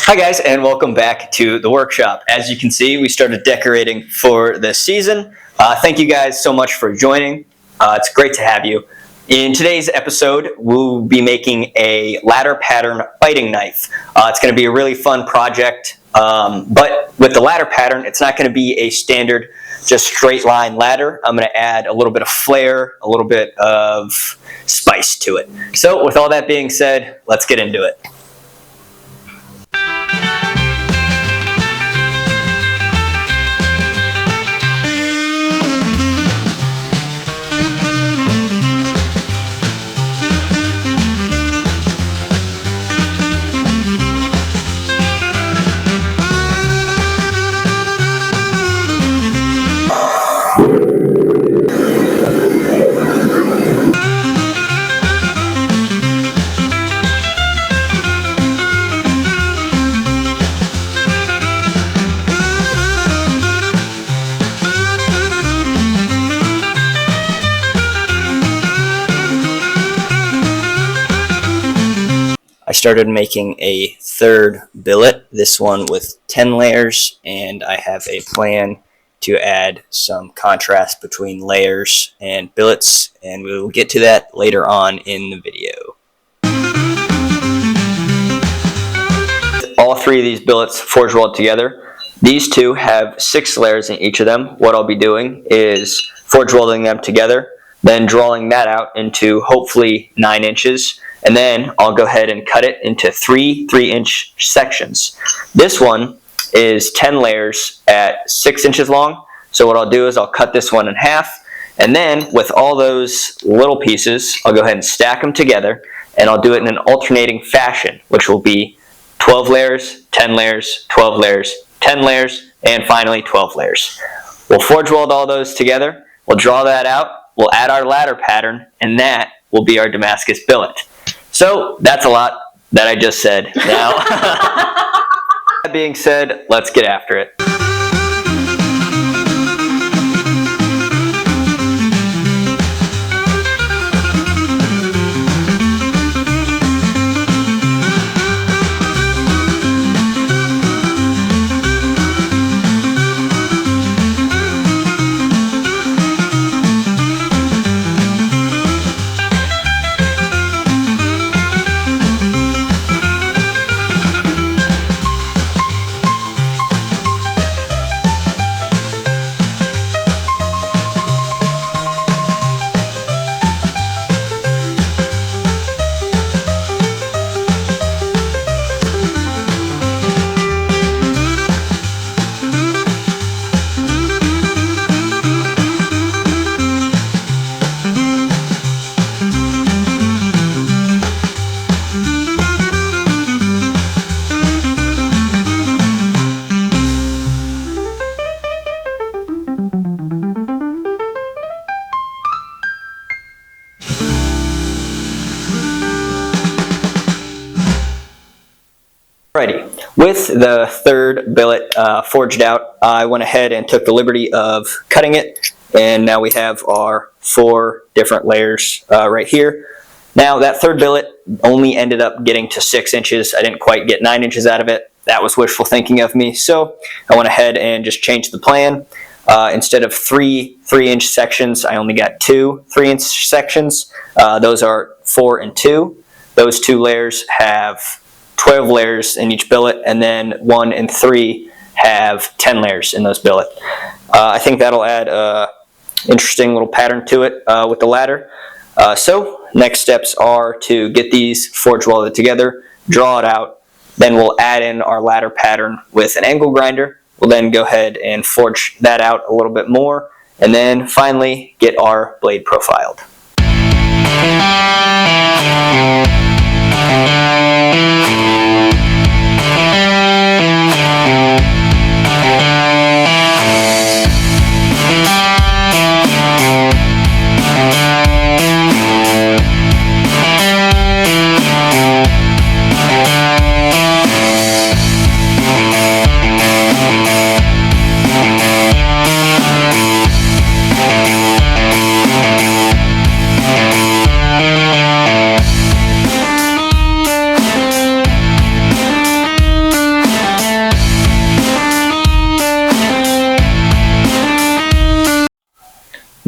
Hi guys, and welcome back to the workshop. As you can see, we started decorating for the season. Thank you guys so much for joining. It's great to have you. In today's episode, we'll be making a ladder pattern biting knife. It's going to be a really fun project, but with the ladder pattern, it's not going to be a standard just straight line ladder. I'm going to add a little bit of flair, a little bit of spice to it. So with all that being said, let's get into it. I started making a third billet, this one with 10 layers, and I have a plan to add some contrast between layers and billets, and we will get to that later on in the video. All three of these billets forge welded together. These two have 6 layers in each of them. What I'll be doing is forge welding them together, then drawing that out into hopefully 9 inches. And then I'll go ahead and cut it into 3 3-inch sections. This one is 10 layers at 6 inches long. So what I'll do is I'll cut this one in half. And then with all those little pieces, I'll go ahead and stack them together. And I'll do it in an alternating fashion, which will be 12 layers, 10 layers, 12 layers, 10 layers, and finally 12 layers. We'll forge weld all those together. We'll draw that out. We'll add our ladder pattern, and that will be our Damascus billet. So that's a lot that I just said. Now, that being said, let's get after it. Alrighty, with the third billet forged out, I went ahead and took the liberty of cutting it, and now we have our 4 different layers right here. Now that third billet only ended up getting to 6 inches. I didn't quite get 9 inches out of it. That was wishful thinking of me, so I went ahead and just changed the plan. Instead of 3 3-inch sections, I only got 2 3-inch sections. Those are 4 and 2. Those 2 layers have 12 layers in each billet, and then 1 and 3 have 10 layers in those billet. I think that'll add a interesting little pattern to it with the ladder. So next steps are to get these forge welded together, draw it out, then we'll add in our ladder pattern with an angle grinder. We'll then go ahead and forge that out a little bit more, and then finally get our blade profiled.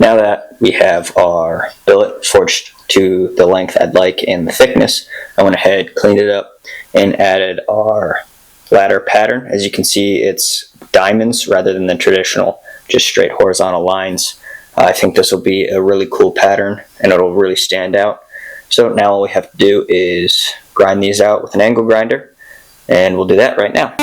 Now that we have our billet forged to the length I'd like and the thickness, I went ahead, cleaned it up, and added our ladder pattern. As you can see, it's diamonds rather than the traditional just straight horizontal lines. I think this will be a really cool pattern and it'll really stand out. So now all we have to do is grind these out with an angle grinder, and we'll do that right now.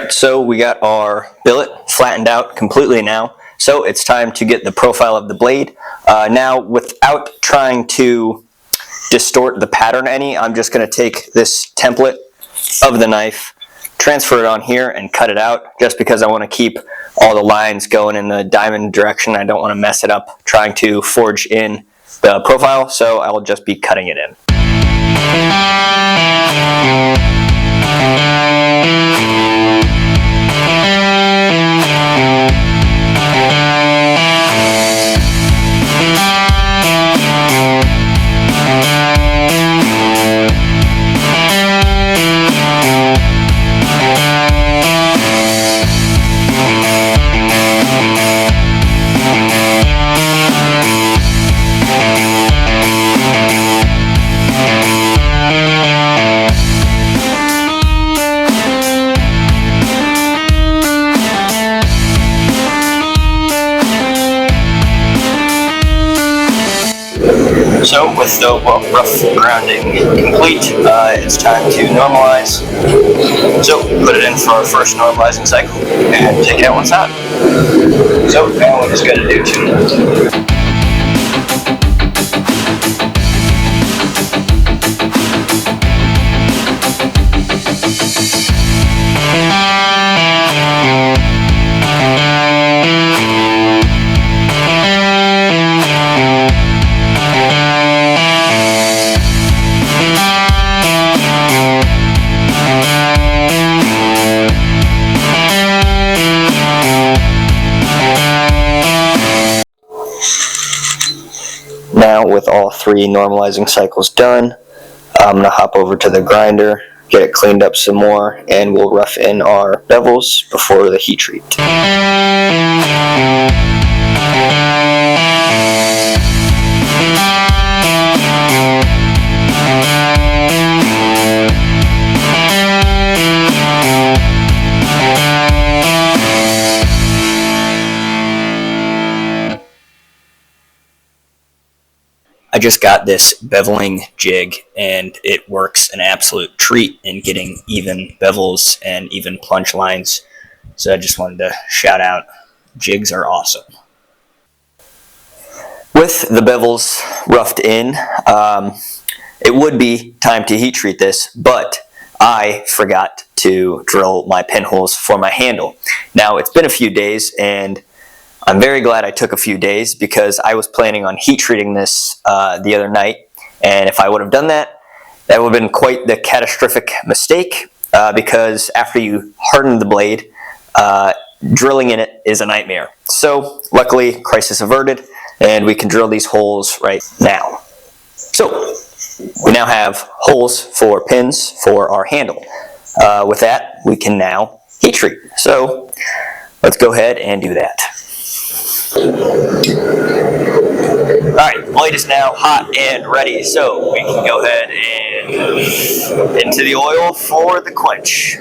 So we got our billet flattened out completely now. So it's time to get the profile of the blade. Now, without trying to distort the pattern any, I'm just going to take this template of the knife, transfer it on here, and cut it out, just because I want to keep all the lines going in the diamond direction. I don't want to mess it up trying to forge in the profile, so I will just be cutting it in. So with the rough grounding complete, it's time to normalize. So put it in for our first normalizing cycle and take it out once hot. So now we're just going to do 2. Now with all 3 normalizing cycles done, I'm going to hop over to the grinder, get it cleaned up some more, and we'll rough in our bevels before the heat treat. I just got this beveling jig and it works an absolute treat in getting even bevels and even plunge lines. So I just wanted to shout out, jigs are awesome. With the bevels roughed in, it would be time to heat treat this, but I forgot to drill my pinholes for my handle. Now it's been a few days and I'm very glad I took a few days, because I was planning on heat treating this the other night, and if I would have done that, that would have been quite the catastrophic mistake, because after you harden the blade, drilling in it is a nightmare. So luckily, crisis averted, and we can drill these holes right now. So we now have holes for pins for our handle. With that, we can now heat treat. So let's go ahead and do that. Alright, the blade is now hot and ready, so we can go ahead and into the oil for the quench.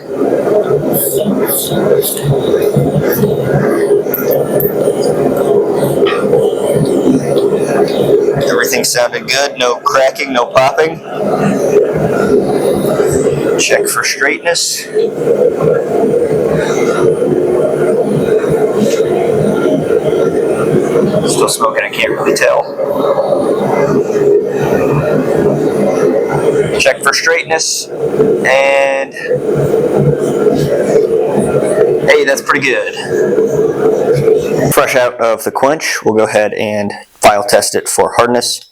Everything sounded good, no cracking, no popping. Check for straightness. Still smoking, I can't really tell. Check for straightness, and hey, that's pretty good. Fresh out of the quench, we'll go ahead and file test it for hardness.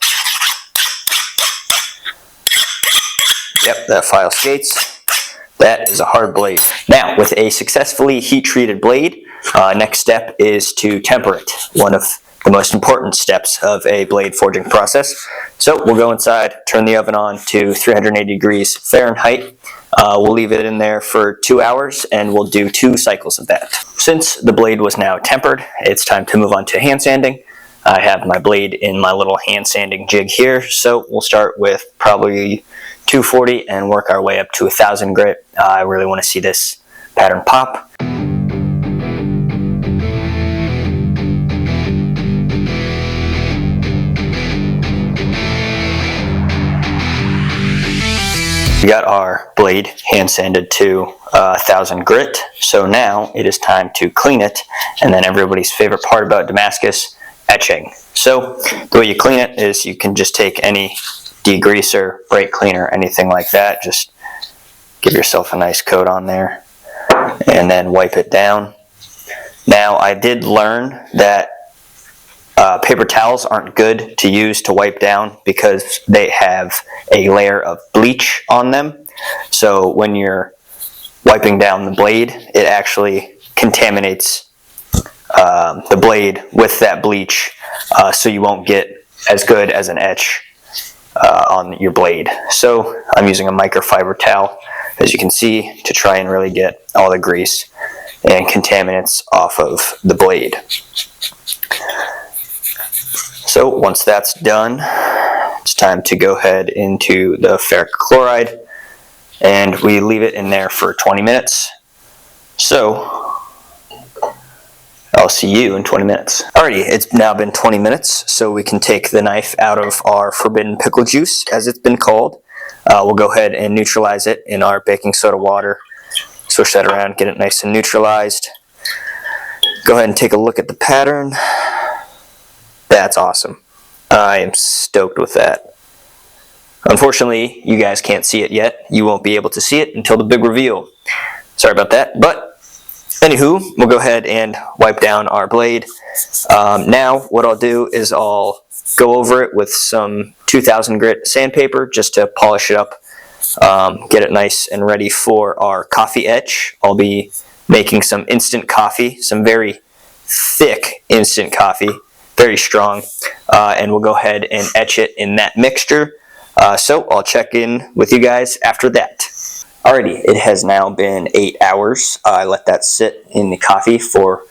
Yep, that file skates. That is a hard blade. Now, with a successfully heat-treated blade, next step is to temper it. One of the most important steps of a blade forging process. So we'll go inside, turn the oven on to 380 degrees Fahrenheit. We'll leave it in there for 2 hours and we'll do 2 cycles of that. Since the blade was now tempered, it's time to move on to hand sanding. I have my blade in my little hand sanding jig here, so we'll start with probably 240 and work our way up to 1000 grit. I really want to see this pattern pop. We got our blade hand sanded to 1000 grit, so now it is time to clean it, and then everybody's favorite part about Damascus, etching. So the way you clean it is you can just take any degreaser, brake cleaner, anything like that, just give yourself a nice coat on there and then wipe it down. Now I did learn that paper towels aren't good to use to wipe down because they have a layer of bleach on them. So when you're wiping down the blade, it actually contaminates the blade with that bleach, so you won't get as good as an etch on your blade. So I'm using a microfiber towel, as you can see, to try and really get all the grease and contaminants off of the blade. So once that's done, it's time to go ahead into the ferric chloride, and we leave it in there for 20 minutes. So I'll see you in 20 minutes. Alrighty, it's now been 20 minutes, so we can take the knife out of our forbidden pickle juice, as it's been called. We'll go ahead and neutralize it in our baking soda water. Swish that around, get it nice and neutralized. Go ahead and take a look at the pattern. That's awesome. I am stoked with that. Unfortunately, you guys can't see it yet. You won't be able to see it until the big reveal. Sorry about that, but anywho, we'll go ahead and wipe down our blade. Now, what I'll do is I'll go over it with some 2000 grit sandpaper just to polish it up, get it nice and ready for our coffee etch. I'll be making some instant coffee, some very thick instant coffee, very strong, and we'll go ahead and etch it in that mixture. So I'll check in with you guys after that. Alrighty, it has now been 8 hours. I let that sit in the coffee for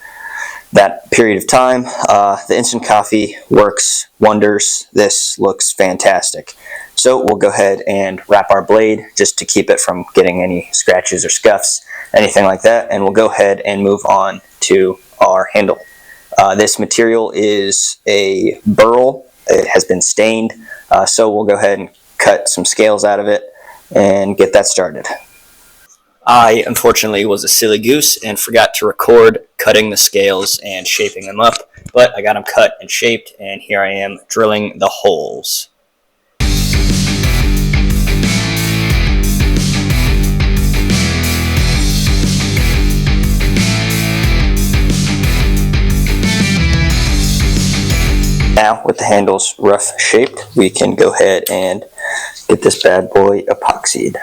that period of time. The instant coffee works wonders. This looks fantastic. So we'll go ahead and wrap our blade just to keep it from getting any scratches or scuffs, anything like that, and we'll go ahead and move on to our handle. This material is a burl. It has been stained, so we'll go ahead and cut some scales out of it and get that started. I unfortunately was a silly goose and forgot to record cutting the scales and shaping them up, but I got them cut and shaped, and here I am drilling the holes. Now, with the handles rough shaped, we can go ahead and get this bad boy epoxied.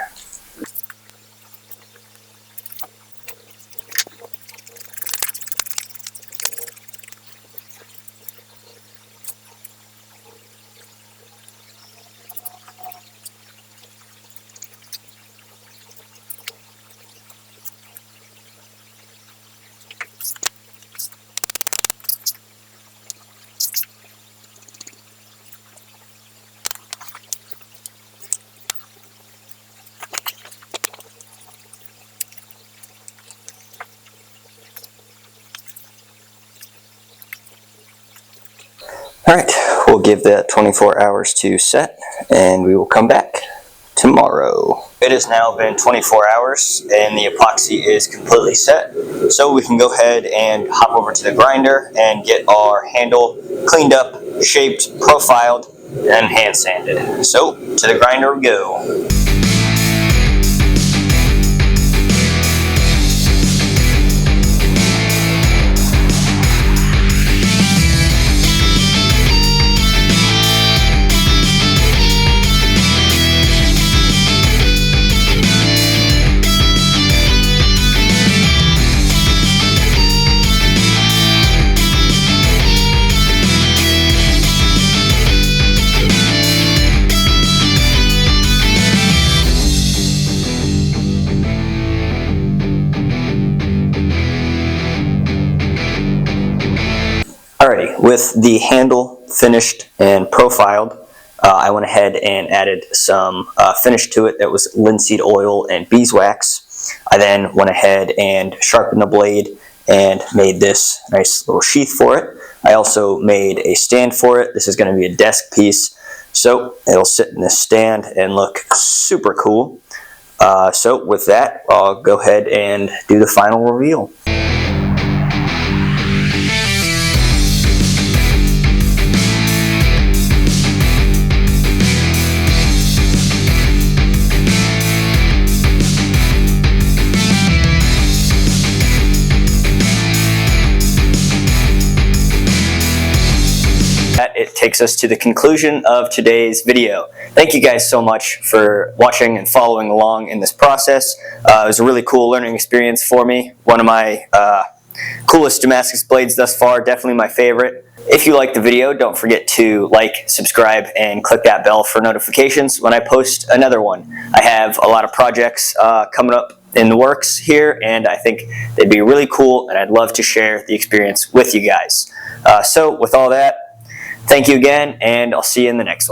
Alright, we'll give that 24 hours to set, and we will come back tomorrow. It has now been 24 hours, and the epoxy is completely set, so we can go ahead and hop over to the grinder and get our handle cleaned up, shaped, profiled, and hand sanded. So, to the grinder we go. Alrighty, with the handle finished and profiled, I went ahead and added some finish to it that was linseed oil and beeswax. I then went ahead and sharpened the blade and made this nice little sheath for it. I also made a stand for it. This is going to be a desk piece, so it'll sit in this stand and look super cool. So with that, I'll go ahead and do the final reveal. It takes us to the conclusion of today's video. Thank you guys so much for watching and following along in this process. It was a really cool learning experience for me. One of my coolest Damascus blades thus far, definitely my favorite. If you liked the video, don't forget to like, subscribe, and click that bell for notifications when I post another one. I have a lot of projects coming up in the works here, and I think they'd be really cool, and I'd love to share the experience with you guys. So with all that, thank you again, and I'll see you in the next one.